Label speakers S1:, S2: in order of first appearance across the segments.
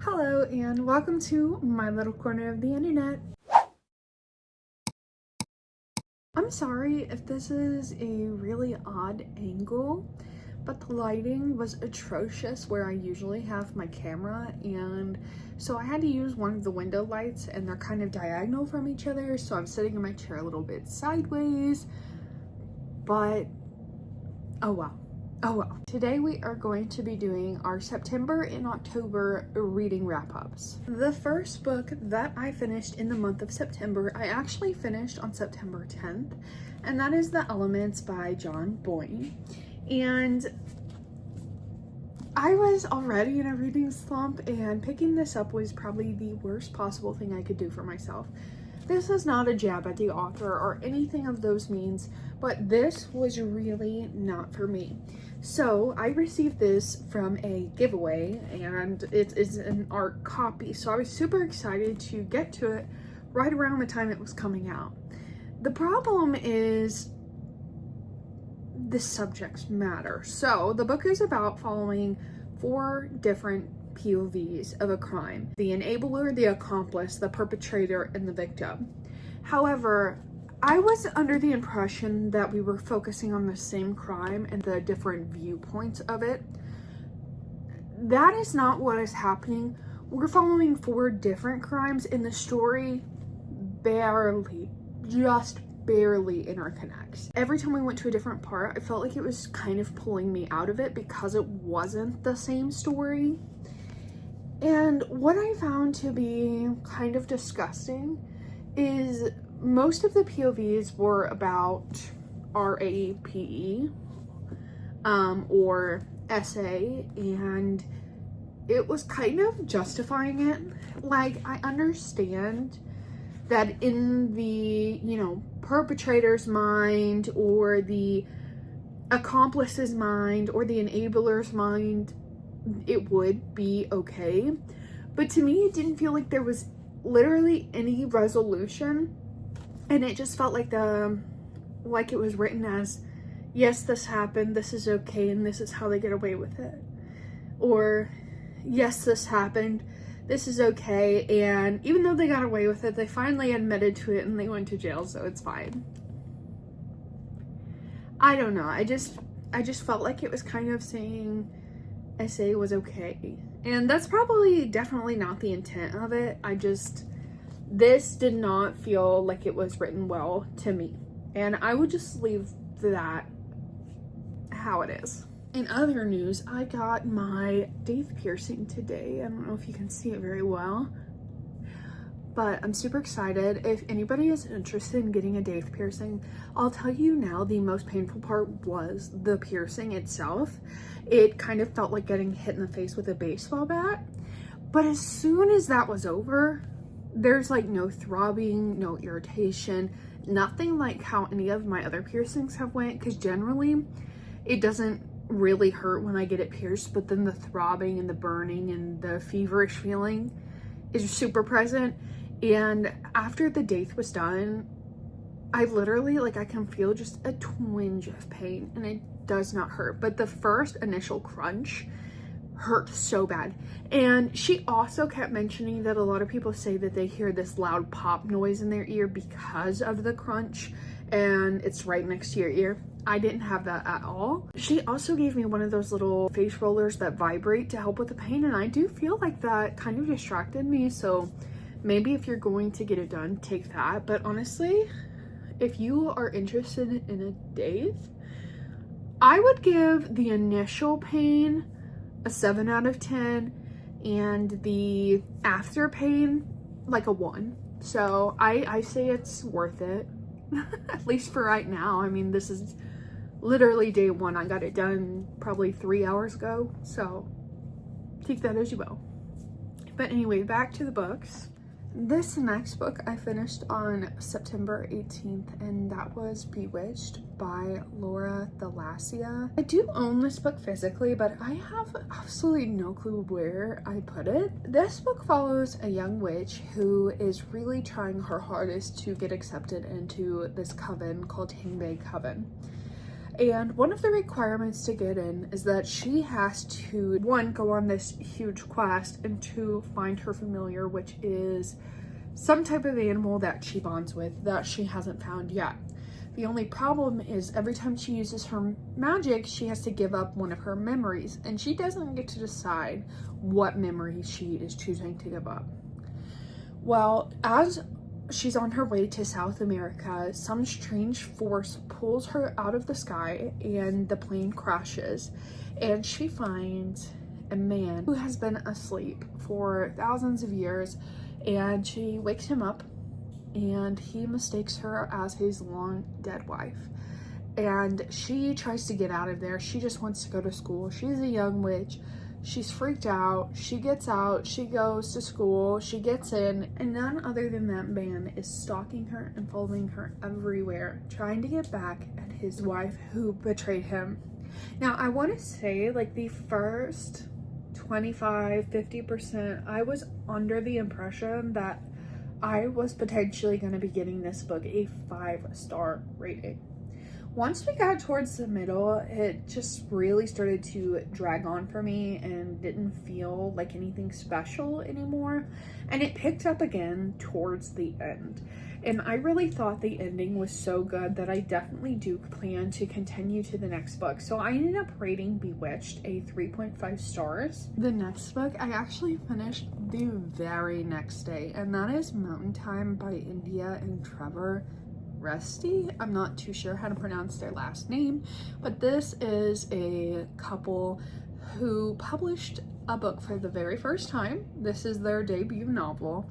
S1: Hello and welcome to my little corner of the internet. I'm sorry if this is a really odd angle, but the lighting was atrocious where I usually have my camera, and so I had to use one of the window lights and they're kind of diagonal from each other, so I'm sitting in my chair a little bit sideways, but oh well. Oh well. Today we are going to be doing our September and October reading wrap-ups. The first book that I finished in the month of September, I actually finished on September 10th, and that is The Elements by John Boyne. And I was already in a reading slump, and picking this up was probably the worst possible thing I could do for myself. This is not a jab at the author or anything of those means, but this was really not for me. So I received this from a giveaway, and it is an art copy, so I was super excited to get to it right around the time it was coming out. The problem is the subject matter. So the book is about following 4 different POVs of a crime: the enabler, the accomplice, the perpetrator, and the victim. However, I was under the impression that we were focusing on the same crime and the different viewpoints of it. That is not what is happening. We're following 4 different crimes, and the story just barely interconnects. Every time we went to a different part, I felt like it was kind of pulling me out of it because it wasn't the same story. And what I found to be kind of disgusting is most of the POVs were about RAPE or SA, and it was kind of justifying it. Like, I understand that in the, perpetrator's mind or the accomplice's mind or the enabler's mind, it would be okay, but to me it didn't feel like there was literally any resolution, and it just felt like it was written as, yes, this happened, this is okay, and this is how they get away with it, or yes, this happened, this is okay, and even though they got away with it, they finally admitted to it and they went to jail, so it's fine. I don't know, I just felt like it was kind of saying SA was okay, and that's definitely not the intent of it. This did not feel like it was written well to me, and I would just leave that how it is. In other news, I got my daith piercing today. I don't know if you can see it very well, but I'm super excited. If anybody is interested in getting a daith piercing, I'll tell you now, the most painful part was the piercing itself. It kind of felt like getting hit in the face with a baseball bat, but as soon as that was over, there's like no throbbing, no irritation, nothing like how any of my other piercings have went, because generally it doesn't really hurt when I get it pierced, but then the throbbing and the burning and the feverish feeling is super present. And after the daith was done, I literally, I can feel just a twinge of pain, and it does not hurt, but the first initial crunch hurt so bad. And she also kept mentioning that a lot of people say that they hear this loud pop noise in their ear because of the crunch, and it's right next to your ear. I didn't have that at all. She also gave me one of those little face rollers that vibrate to help with the pain, and I do feel like that kind of distracted me, so maybe if you're going to get it done, take that. But honestly, if you are interested in a daith, I would give the initial pain a 7 out of 10 and the after pain like a 1. So I say it's worth it, at least for right now. I mean, this is literally day 1. I got it done probably 3 hours ago, so take that as you will. But anyway, back to the books. This next book I finished on September 18th, and that was Bewitched by Laura Thalassia. I do own this book physically, but I have absolutely no clue where I put it. This book follows a young witch who is really trying her hardest to get accepted into this coven called Hingbay Coven. And one of the requirements to get in is that she has to, one, go on this huge quest, and two, find her familiar, which is some type of animal that she bonds with that she hasn't found yet. The only problem is every time she uses her magic, she has to give up one of her memories, and she doesn't get to decide what memory she is choosing to give up. Well, as she's on her way to South America, some strange force pulls her out of the sky and the plane crashes, and she finds a man who has been asleep for thousands of years, and she wakes him up and he mistakes her as his long dead wife. And she tries to get out of there. She just wants to go to school. She's a young witch. She's freaked out. She gets out. She goes to school. She gets in. And none other than that man is stalking her and following her everywhere, trying to get back at his wife who betrayed him. Now, I want to say, like, the first 25-50%, I was under the impression that I was potentially going to be giving this book a 5-star rating. Once we got towards the middle, it just really started to drag on for me and didn't feel like anything special anymore. And it picked up again towards the end. And I really thought the ending was so good that I definitely do plan to continue to the next book. So I ended up rating Bewitched a 3.5 stars. The next book I actually finished the very next day, and that is Mountain Time by India and Trevor Rusty. I'm not too sure how to pronounce their last name, but this is a couple who published a book for the very first time. This is their debut novel,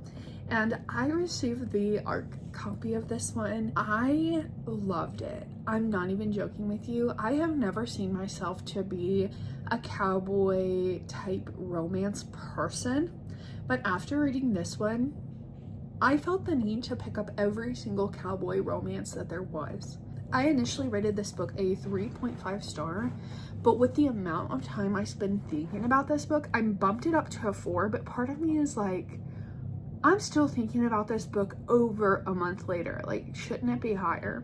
S1: and I received the ARC copy of this one. I loved it. I'm not even joking with you. I have never seen myself to be a cowboy type romance person, but after reading this one, I felt the need to pick up every single cowboy romance that there was. I initially rated this book a 3.5 star, but with the amount of time I spent thinking about this book, I bumped it up to a 4, but part of me is like, I'm still thinking about this book over a month later. Like, shouldn't it be higher?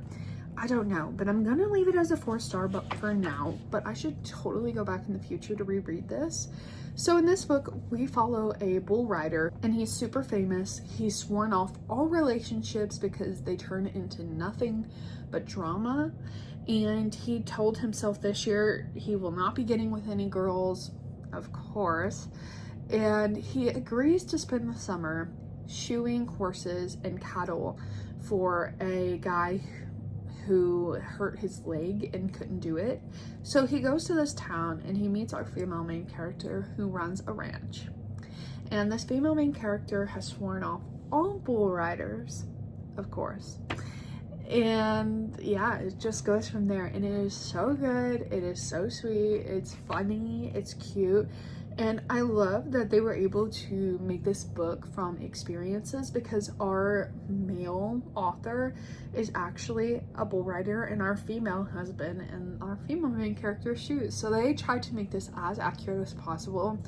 S1: I don't know, but I'm gonna leave it as a 4-star but for now, but I should totally go back in the future to reread this. So in this book, we follow a bull rider, and he's super famous. He's sworn off all relationships because they turn into nothing but drama. And he told himself this year he will not be getting with any girls, of course. And he agrees to spend the summer shoeing horses and cattle for a guy who hurt his leg and couldn't do it. So he goes to this town and he meets our female main character who runs a ranch. And this female main character has sworn off all bull riders, of course. And yeah, it just goes from there. And it is so good. It is so sweet. It's funny. It's cute. And I love that they were able to make this book from experiences, because our male author is actually a bull rider and our female has been in our female main character's shoes. So they tried to make this as accurate as possible.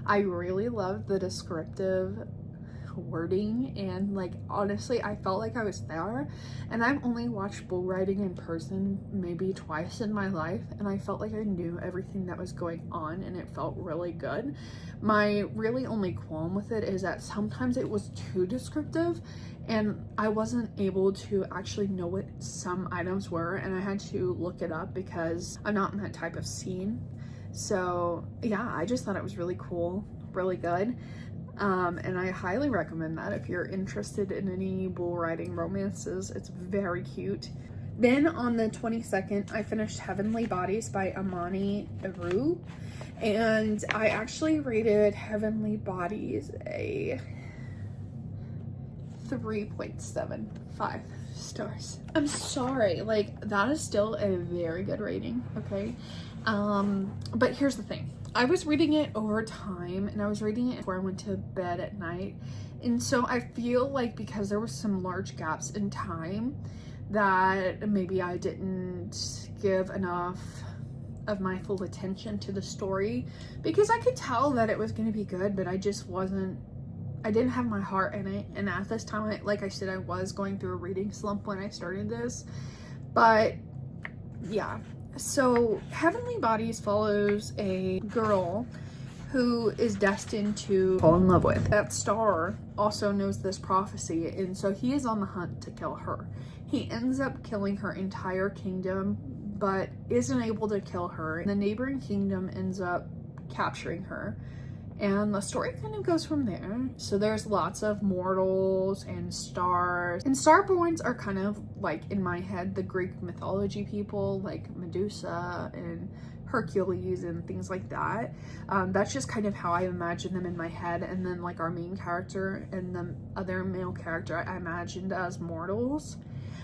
S1: I really love the descriptive wording, and like, honestly, I felt like I was there. And I've only watched bull riding in person maybe twice in my life, and I felt like I knew everything that was going on, and it felt really good. My really only qualm with it is that sometimes it was too descriptive and I wasn't able to actually know what some items were, and I had to look it up because I'm not in that type of scene. So yeah, I just thought it was really cool, really good. And I highly recommend that if you're interested in any bull riding romances. It's very cute. Then on the 22nd, I finished Heavenly Bodies by Amani Aru, and I actually rated Heavenly Bodies a 3.75 stars. I'm sorry, like, that is still a very good rating, okay? But here's the thing. I was reading it over time, and I was reading it before I went to bed at night. And so I feel like because there were some large gaps in time that maybe I didn't give enough of my full attention to the story, because I could tell that it was going to be good, but I didn't have my heart in it. And at this time, like I said, I was going through a reading slump when I started this. But yeah, So Heavenly Bodies follows a girl who is destined to fall in love with. That star also knows this prophecy, and so he is on the hunt to kill her. He ends up killing her entire kingdom, but isn't able to kill her. The neighboring kingdom ends up capturing her, and the story kind of goes from there. So there's lots of mortals and stars, and starborns are kind of like, in my head, the Greek mythology people like Medusa and Hercules and things like that. That's just kind of how I imagine them in my head. And then like our main character and the other male character I imagined as mortals.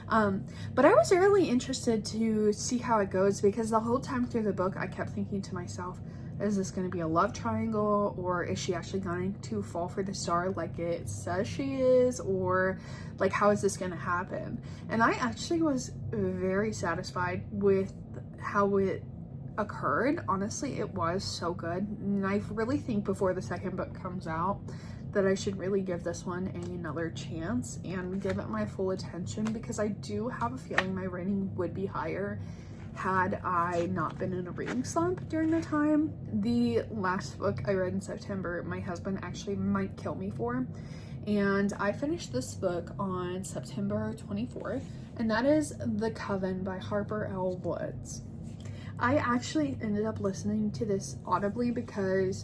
S1: But I was really interested to see how it goes, because the whole time through the book I kept thinking to myself, is this going to be a love triangle, or is she actually going to fall for the star like it says she is, or like how is this going to happen? And I actually was very satisfied with how it occurred. Honestly, it was so good, and I really think before the second book comes out that I should really give this one another chance and give it my full attention, because I do have a feeling my rating would be higher had I not been in a reading slump during the time. The last book I read in September, my husband actually might kill me for, and I finished this book on September 24th, and that is The Coven by Harper L. Woods. I actually ended up listening to this audibly because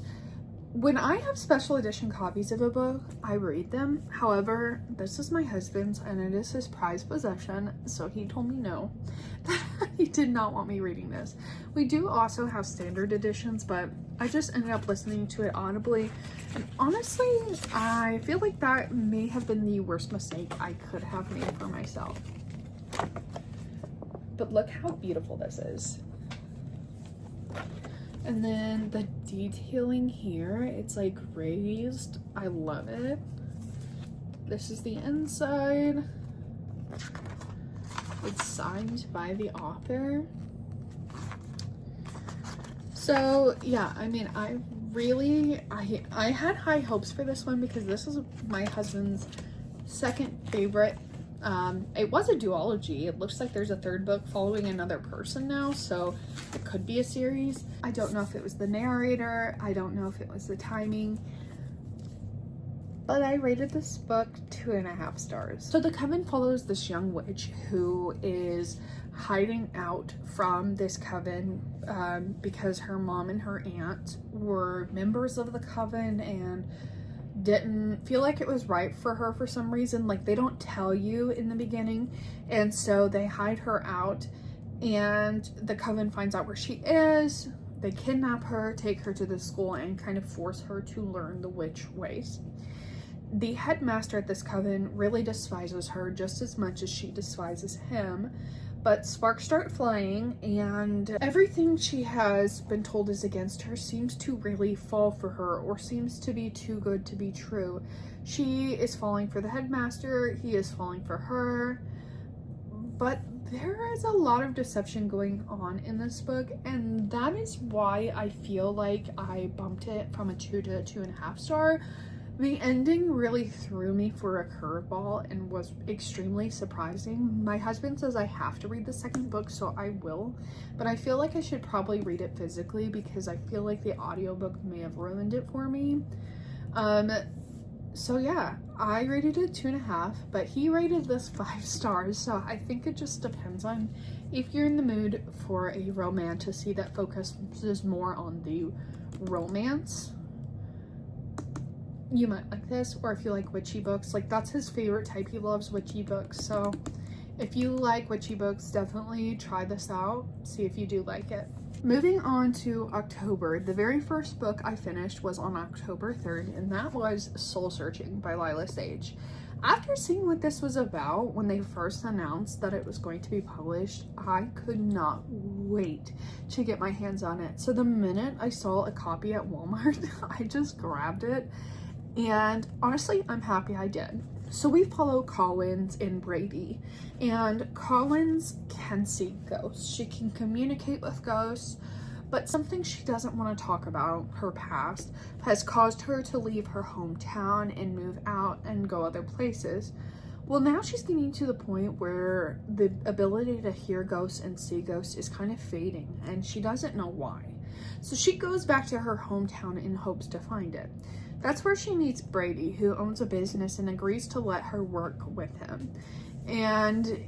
S1: when I have special edition copies of a book, I read them. However, this is my husband's and it is his prized possession, so he told me no, that he did not want me reading this. We do also have standard editions, but I just ended up listening to it audibly, and honestly, I feel like that may have been the worst mistake I could have made for myself. But look how beautiful this is. And then the detailing here, it's like raised. I love it. This is the inside. It's signed by the author. So yeah, I mean, I had high hopes for this one because this is my husband's second favorite. It was a duology. It looks like there's a third book following another person now, so it could be a series. I don't know if it was the narrator. I don't know if it was the timing. But I rated this book 2.5 stars. So The Coven follows this young witch who is hiding out from this coven because her mom and her aunt were members of the coven and didn't feel like it was right for her for some reason. Like, they don't tell you in the beginning, and so they hide her out, and the coven finds out where she is. They kidnap her, take her to the school, and kind of force her to learn the witch ways. The headmaster at this coven really despises her just as much as she despises him, but sparks start flying, and everything she has been told is against her seems to really fall for her, or seems to be too good to be true. She is falling for the headmaster, he is falling for her, but there is a lot of deception going on in this book, and that is why I feel like I bumped it from a 2 to a 2.5 star. The ending really threw me for a curveball and was extremely surprising. My husband says I have to read the second book, so I will, but I feel like I should probably read it physically because I feel like the audiobook may have ruined it for me. So yeah, I rated it 2.5, but he rated this 5 stars, so I think it just depends on if you're in the mood for a romantasy that focuses more on the romance. You might like this, or if you like witchy books, like that's his favorite type. He loves witchy books, so if you like witchy books, definitely try this out, see if you do like it. Moving on to October, the very first book I finished was on October 3rd, and that was Soul Searching by Lila Sage. After seeing what this was about when they first announced that it was going to be published, I could not wait to get my hands on it. So the minute I saw a copy at Walmart, I just grabbed it. And honestly, I'm happy I did. So we follow Collins and Brady, and Collins can see ghosts. She can communicate with ghosts, but something she doesn't want to talk about, her past, has caused her to leave her hometown and move out and go other places. Well, now she's getting to the point where the ability to hear ghosts and see ghosts is kind of fading, and she doesn't know why. So she goes back to her hometown in hopes to find it. That's where she meets Brady, who owns a business and agrees to let her work with him. And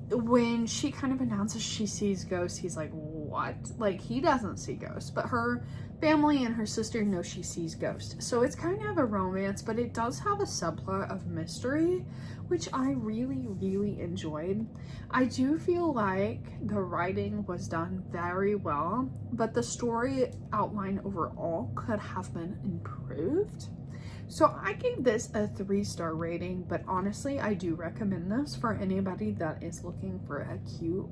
S1: when she kind of announces she sees ghosts, he's like, what? Like, he doesn't see ghosts, but her family and her sister know she sees ghosts. So it's kind of a romance, but it does have a subplot of mystery, which I really, really enjoyed. I do feel like the writing was done very well, but the story outline overall could have been improved. So I gave this a 3-star rating, but honestly, I do recommend this for anybody that is looking for a cute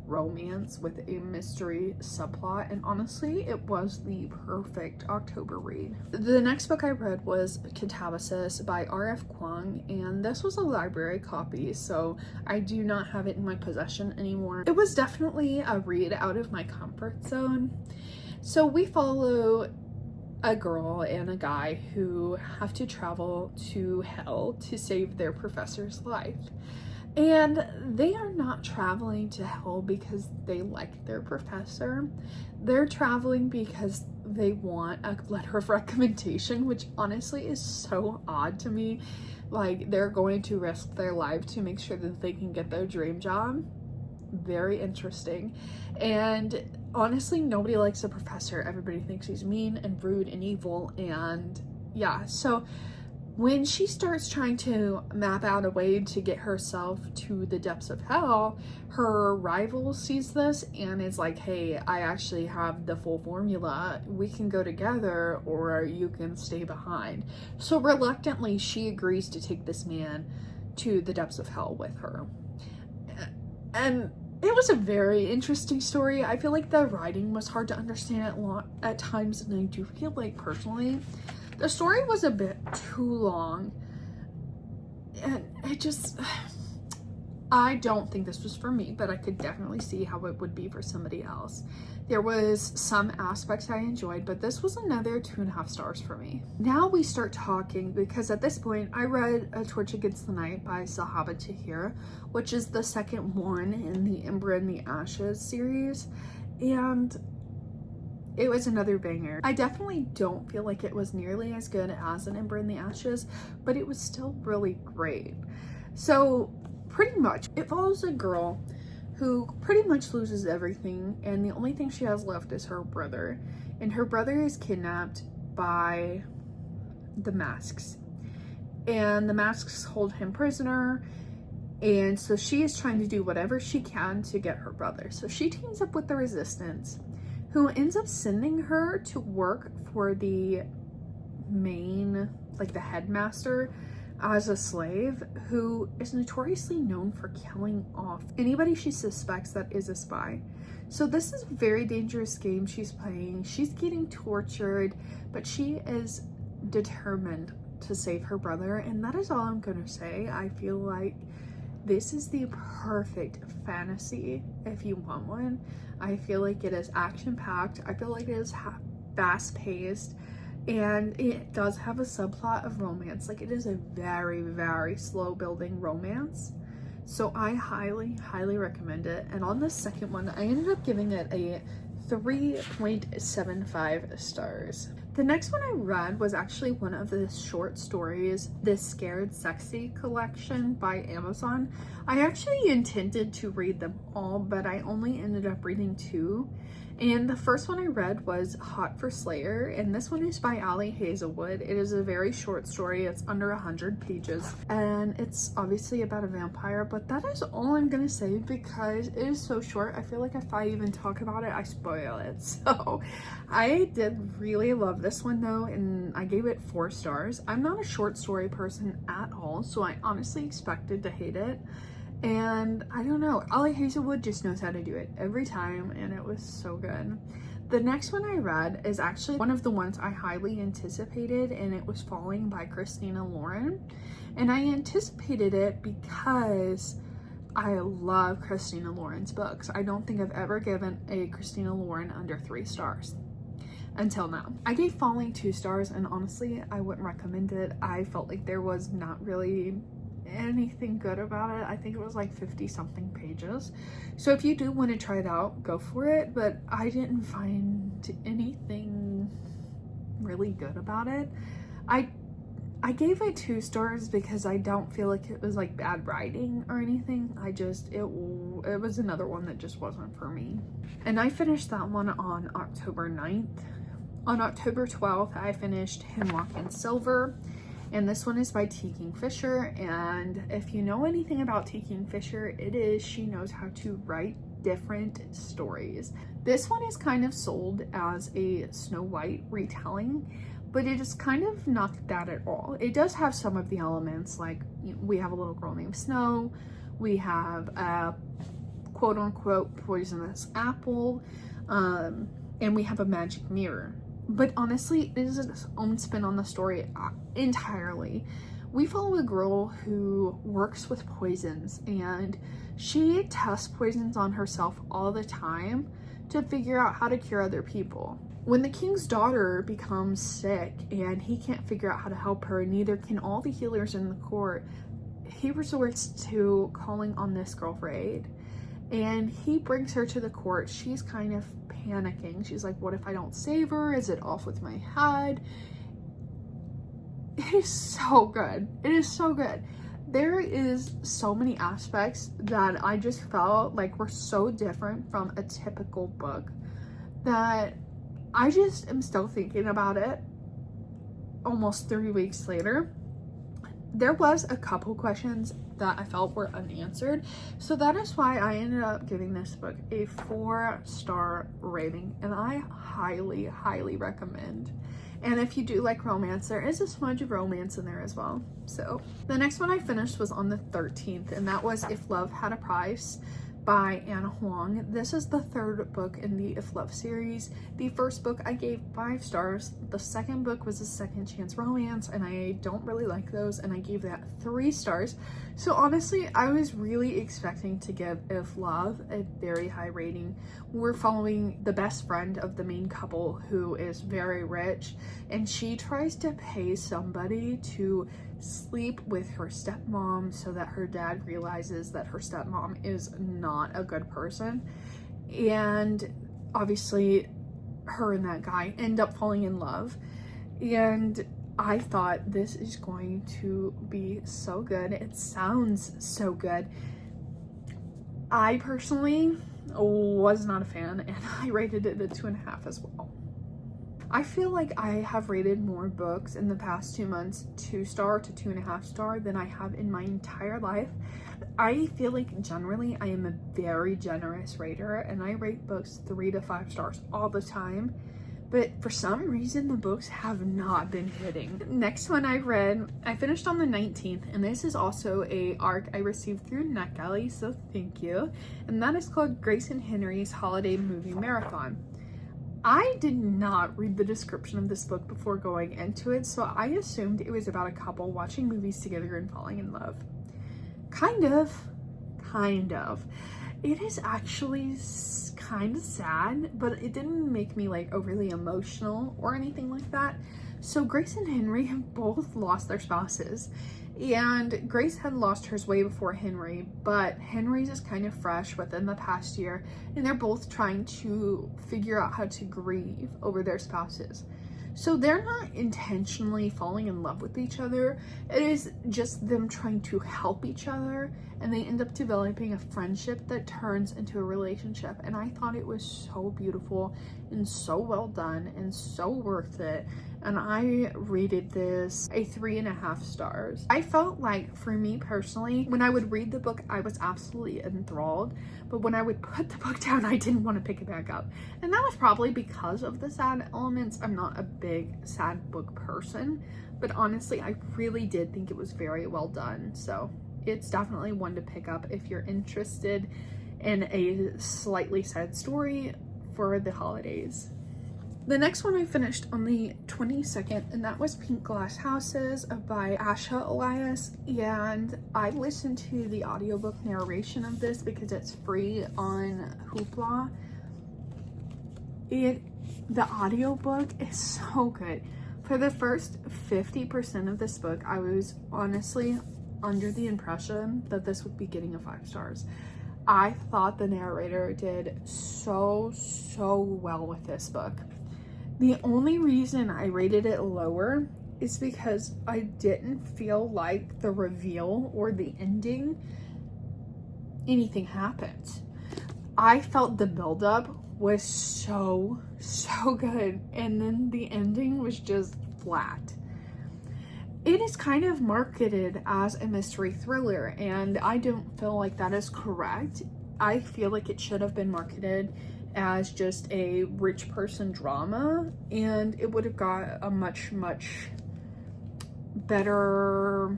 S1: romance with a mystery subplot, and honestly, it was the perfect October read. The next book I read was Catabasis by R.F. Kuang, and this was a library copy, so I do not have it in my possession anymore. It was definitely a read out of my comfort zone. So we follow a girl and a guy who have to travel to hell to save their professor's life. And they are not traveling to hell because they like their professor. They're traveling because they want a letter of recommendation, which honestly is so odd to me. Like, they're going to risk their life to make sure that they can get their dream job. Very interesting. And honestly, nobody likes the professor. Everybody thinks he's mean and rude and evil. And yeah, so when she starts trying to map out a way to get herself to the depths of hell, her rival sees this and is like, hey, I actually have the full formula. We can go together or you can stay behind. So reluctantly, she agrees to take this man to the depths of hell with her. And it was a very interesting story. I feel like the writing was hard to understand at times, and I do feel like personally the story was a bit too long, and I don't think this was for me, but I could definitely see how it would be for somebody else. There was some aspects I enjoyed, but this was another 2.5 stars for me. Now we start talking, because at this point I read A Torch Against the Night by Sahaba Tahir, which is the second one in the Ember and the Ashes series, and it was another banger. I definitely don't feel like it was nearly as good as an Ember in the Ashes, but it was still really great. So pretty much it follows a girl who pretty much loses everything, and the only thing she has left is her brother, and her brother is kidnapped by the masks, and the masks hold him prisoner. And so she is trying to do whatever she can to get her brother. So she teams up with the resistance, who ends up sending her to work for the main, like the headmaster, as a slave, who is notoriously known for killing off anybody she suspects that is a spy. So this is a very dangerous game she's playing. She's getting tortured, but she is determined to save her brother, and that is all I'm gonna say. I feel like this is the perfect fantasy if you want one. I feel like it is action-packed. I feel like it is fast-paced, and it does have a subplot of romance. Like, it is a very, very slow-building romance. So I highly, highly recommend it. And on the second one, I ended up giving it a 3.75 stars. The next one I read was actually one of the short stories, the Scared Sexy collection by Amazon. I actually intended to read them all, but I only ended up reading 2. And the first one I read was Hot for Slayer, and this one is by Ali Hazelwood. It is a very short story. It's under 100 pages, and it's obviously about a vampire, but that is all I'm gonna say because it is so short. I feel like if I even talk about it, I spoil it. So I did really love this one though, and I gave it 4 stars. I'm not a short story person at all, so I honestly expected to hate it. And I don't know, Ali Hazelwood just knows how to do it every time, and it was so good. The next one I read is actually one of the ones I highly anticipated, and it was Falling by Christina Lauren. And I anticipated it because I love Christina Lauren's books. I don't think I've ever given a Christina Lauren under 3 stars until now. I gave Falling 2 stars, and honestly, I wouldn't recommend it. I felt like there was not really anything good about it. I think it was like 50 something pages. So if you do want to try it out, go for it. But I didn't find anything really good about it. I gave it 2 stars because I don't feel like it was like bad writing or anything. It was another one that just wasn't for me. And I finished that one on October 9th. On October 12th, I finished Hemlock and Silver. And this one is by T. Kingfisher. And if you know anything about T. Kingfisher, she knows how to write different stories. This one is kind of sold as a Snow White retelling, but it is kind of not that at all. It does have some of the elements, like we have a little girl named Snow, we have a quote-unquote poisonous apple, and we have a magic mirror. But honestly, it is its own spin on the story entirely. We follow a girl who works with poisons, and she tests poisons on herself all the time to figure out how to cure other people. When the king's daughter becomes sick and he can't figure out how to help her, neither can all the healers in the court, he resorts to calling on this girl for aid. And he brings her to the court. She's kind of panicking. She's like, what if I don't save her? Is it off with my head? It is so good. It is so good. There is so many aspects that I just felt like were so different from a typical book that I just am still thinking about it almost 3 weeks later. There was a couple questions that I felt were unanswered, so that is why I ended up giving this book a 4-star rating, and I highly, highly recommend. And if you do like romance, there is a smudge of romance in there as well. So the next one I finished was on the 13th, and that was If Love Had a Price by Anna Huang. This is the 3rd book in the If Love series. The first book I gave 5 stars. The second book was a second chance romance, and I don't really like those, and I gave that 3 stars. So honestly, I was really expecting to give If Love a very high rating. We're following the best friend of the main couple who is very rich, and she tries to pay somebody to sleep with her stepmom so that her dad realizes that her stepmom is not a good person. And obviously her and that guy end up falling in love, and I thought this is going to be so good. It sounds so good. I personally was not a fan, and I rated it a 2.5 as well. I feel like I have rated more books in the past 2 months 2-star to 2.5 star than I have in my entire life. I feel like generally I am a very generous rater, and I rate books 3 to 5 stars all the time. But for some reason, the books have not been hitting. Next one I read, I finished on the 19th, and this is also a ARC I received through NetGalley, so thank you. And that is called Grace and Henry's Holiday Movie Marathon. I did not read the description of this book before going into it, so I assumed it was about a couple watching movies together and falling in love. Kind of. It is actually kind of sad, but it didn't make me like overly emotional or anything like that. So Grace and Henry have both lost their spouses, and Grace had lost hers way before Henry, but Henry's is kind of fresh within the past year, and they're both trying to figure out how to grieve over their spouses. So they're not intentionally falling in love with each other. It is just them trying to help each other, and they end up developing a friendship that turns into a relationship. And I thought it was so beautiful and so well done and so worth it. And I rated this a 3.5 stars. I felt like, for me personally, when I would read the book, I was absolutely enthralled. But when I would put the book down, I didn't want to pick it back up. And that was probably because of the sad elements. I'm not a big sad book person, but honestly, I really did think it was very well done. So it's definitely one to pick up if you're interested in a slightly sad story for the holidays. The next one I finished on the 22nd, and that was Pink Glass Houses by Asha Elias, and I listened to the audiobook narration of this because it's free on Hoopla. The audiobook is so good. For the first 50% of this book, I was honestly under the impression that this would be getting a 5 stars. I thought the narrator did so well with this book. The only reason I rated it lower is because I didn't feel like the reveal or the ending, anything happened. I felt the buildup was so good, and then the ending was just flat. It is kind of marketed as a mystery thriller, and I don't feel like that is correct. I feel like it should have been marketed as just a rich person drama, and it would have got a much better,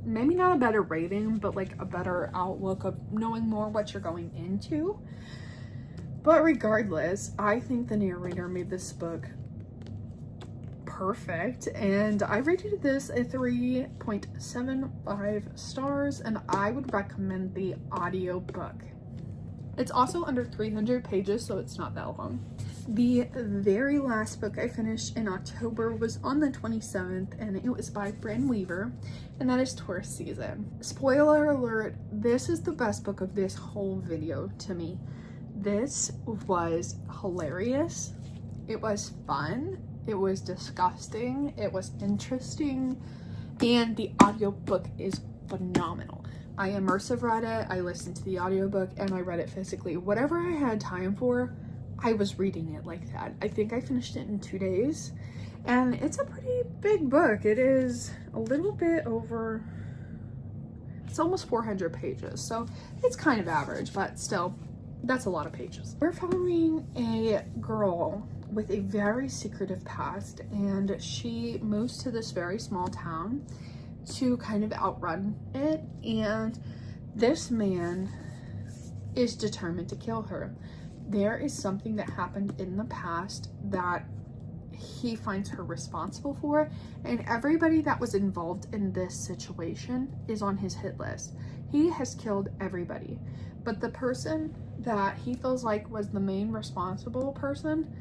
S1: maybe not a better rating, but like a better outlook of knowing more what you're going into. But regardless, I think the narrator made this book perfect, and I rated this a 3.75 stars, and I would recommend the audiobook. It's also under 300 pages, so it's not that long. The very last book I finished in October was on the 27th, and it was by Bryn Weaver, and that is Taurus Season. Spoiler alert, this is the best book of this whole video to me. This was hilarious. It was fun. It was disgusting. It was interesting. And the audiobook is phenomenal. I immersive read it, I listened to the audiobook, and I read it physically. Whatever I had time for, I was reading it like that. I think I finished it in 2 days. And it's a pretty big book. It is a little bit over, it's almost 400 pages. So it's kind of average, but still, that's a lot of pages. We're following a girl with a very secretive past, and she moves to this very small town to kind of outrun it, and this man is determined to kill her. There is something that happened in the past that he finds her responsible for, and everybody that was involved in this situation is on his hit list. He has killed everybody, but the person that he feels like was the main responsible person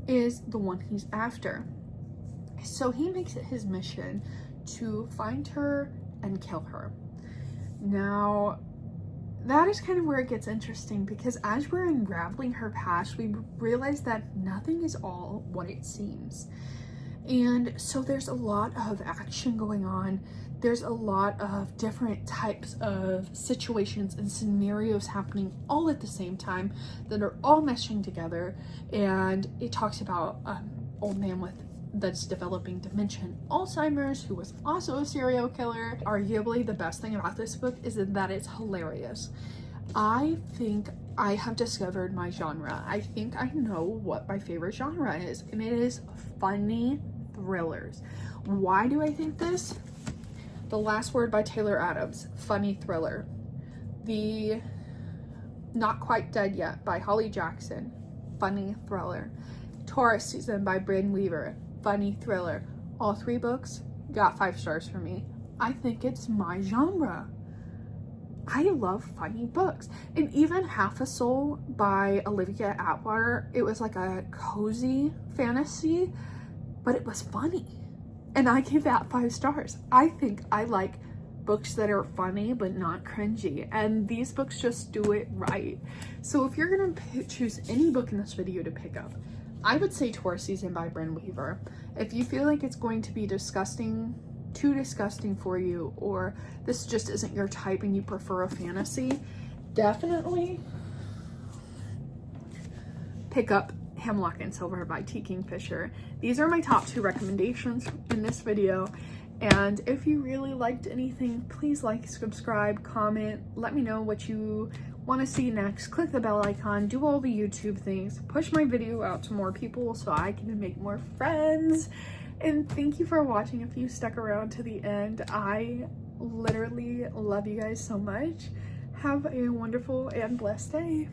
S1: is the one he's after. So he makes it his mission to find her and kill her. Now, that is kind of where it gets interesting, because as we're unraveling her past, we realize that nothing is all what it seems. And so there's a lot of action going on. There's a lot of different types of situations and scenarios happening all at the same time that are all meshing together. And it talks about an old man that's developing dementia and Alzheimer's, who was also a serial killer. Arguably, the best thing about this book is that it's hilarious. I think I have discovered my genre. I think I know what my favorite genre is, and it is funny thrillers. Why do I think this? The Last Word by Taylor Adams, funny thriller. The Not Quite Dead Yet by Holly Jackson, funny thriller. Taurus Season by Bryn Weaver, funny thriller. All 3 books got 5 stars for me. I think it's my genre. I love funny books. And even Half a Soul by Olivia Atwater, it was like a cozy fantasy, but it was funny. And I gave that 5 stars. I think I like books that are funny but not cringy, and these books just do it right. So if you're gonna choose any book in this video to pick up, I would say Taurus Season by Bryn Weaver. If you feel like it's going to be disgusting, too disgusting for you, or this just isn't your type and you prefer a fantasy, definitely pick up Hemlock and Silver by T. Kingfisher. These are my top 2 recommendations in this video. And if you really liked anything, please like, subscribe, comment, let me know what you want to see next. Click the bell icon, do all the YouTube things, push my video out to more people so I can make more friends. And thank you for watching if you stuck around to the end. I literally love you guys so much. Have a wonderful and blessed day.